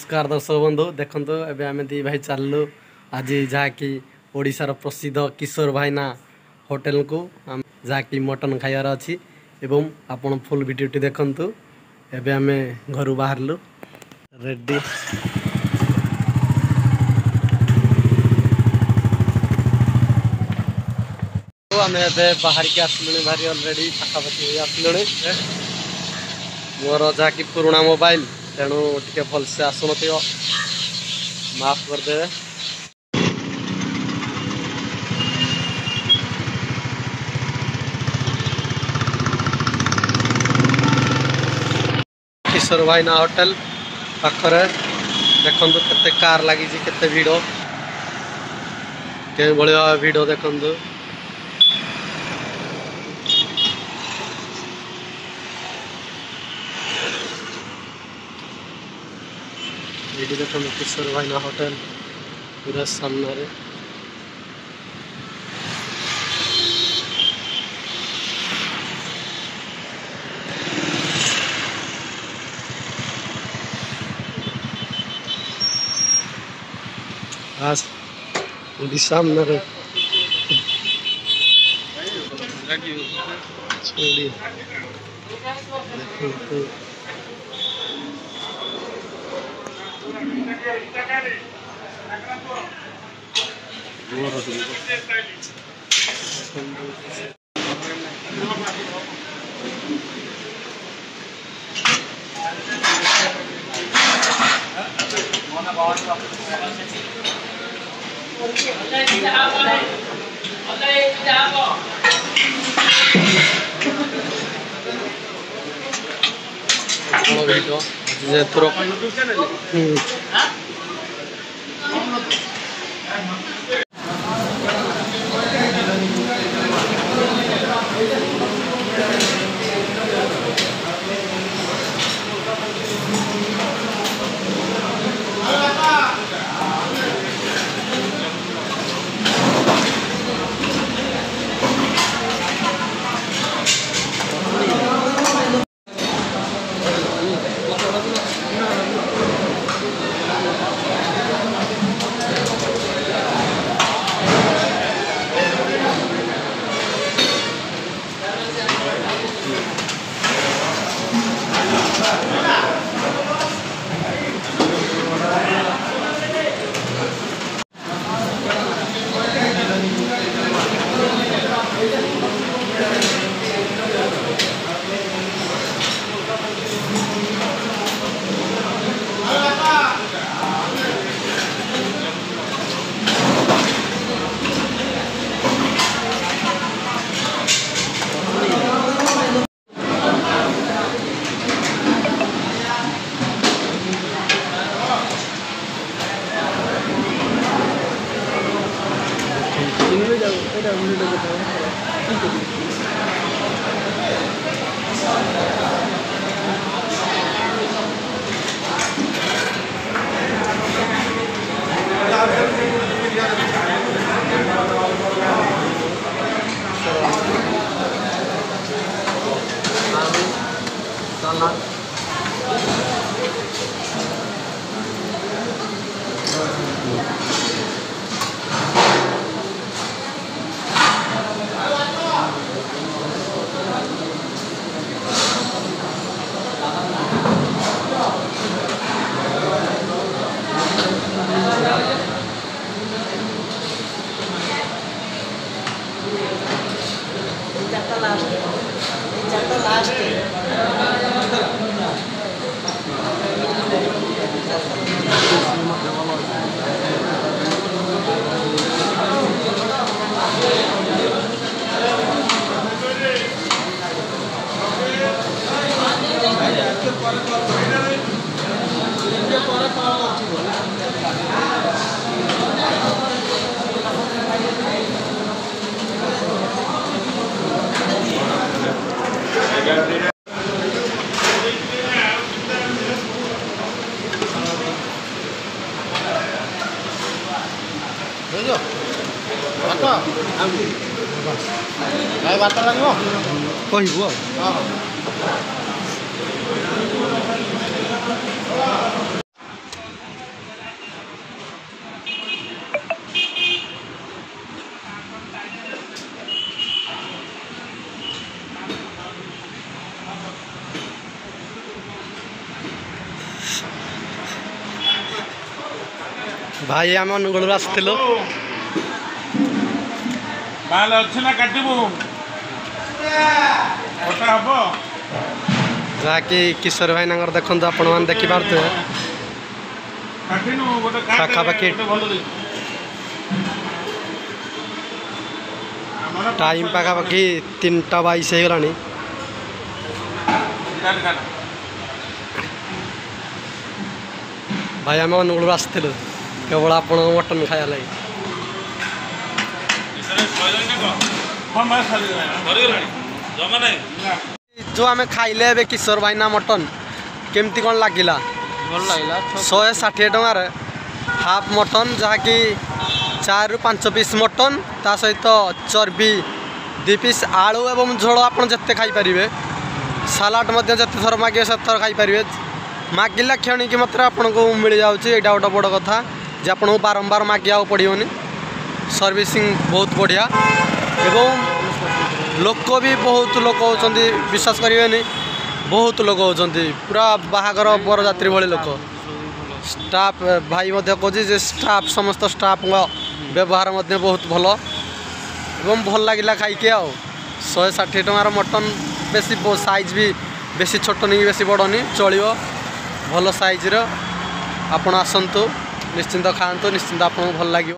नमस्कार दर्शक बंधु देखु एवं आम दी भाई चलू आज जहाँकि ओडिशार प्रसिद्ध किशोर भाईना होटेल को जहाँकि मटन खाइबार अच्छी एवं आपण फुल वीडियो देखु एवं आम घर बाहरलु रेडी आम बाहर के आसलु भारी अलरेडी पाखापाखि आसलु मोर जहाँकि पुराना मोबाइल तेणु टे भलसे आसन माफ करदे। किशोर भाईना होटेल पाखरे देखु केते कार लगी केते भिड़ के भलिया भिड़ देखु ये देखो किशोर भाईना होटेल पूरा सामने आज सामने कहबू भाई आम अनुगुल आसलु माल अच्छे ना काटबू कटा हम जहाँकि किशोर भाई देखो आपण मैंने देखिपे पाखापाखि टाइम पाखापाखि 3:22 हो गलानी भाई आम अनुगुल आसलु केवल आप मटन खाया लगे जो आम खाइले ए किशोर भाई ना मटन केमती कौन लगिला भल लगा 160 टंकार हाफ मटन जहाँकि 4 ରୁ 5 पीस मटन ता सहित चर्बी 2 पीस आलू एवं झोल आप जिते खाईपारे सालाड जिते थर मागे से थर खाईपारे मागिला क्षणिक मात्र आपन को मिल जाऊँगी यहाँ गोटे बड़ कथा जे आपको बारंबार मागिया पड़ोनी सर्विसिंग बहुत बढ़िया एवं लोक भी बहुत लोक होती विश्वास करेंगे बहुत लोक होती पूरा बाहागर बरजात्री भाई लोक स्टाफ भाई कहे जे स्टाफ समस्त स्टाफ व्यवहार बहुत भल एवं भल लगे खाइके आ 160 टंकार मटन बेसी साइज भी बेसी छोट नहीं बेसी बड़ नहीं चलो भल साइज्र आपण आसतु निश्चिंत खातु निश्चिंत आपको भल लगे।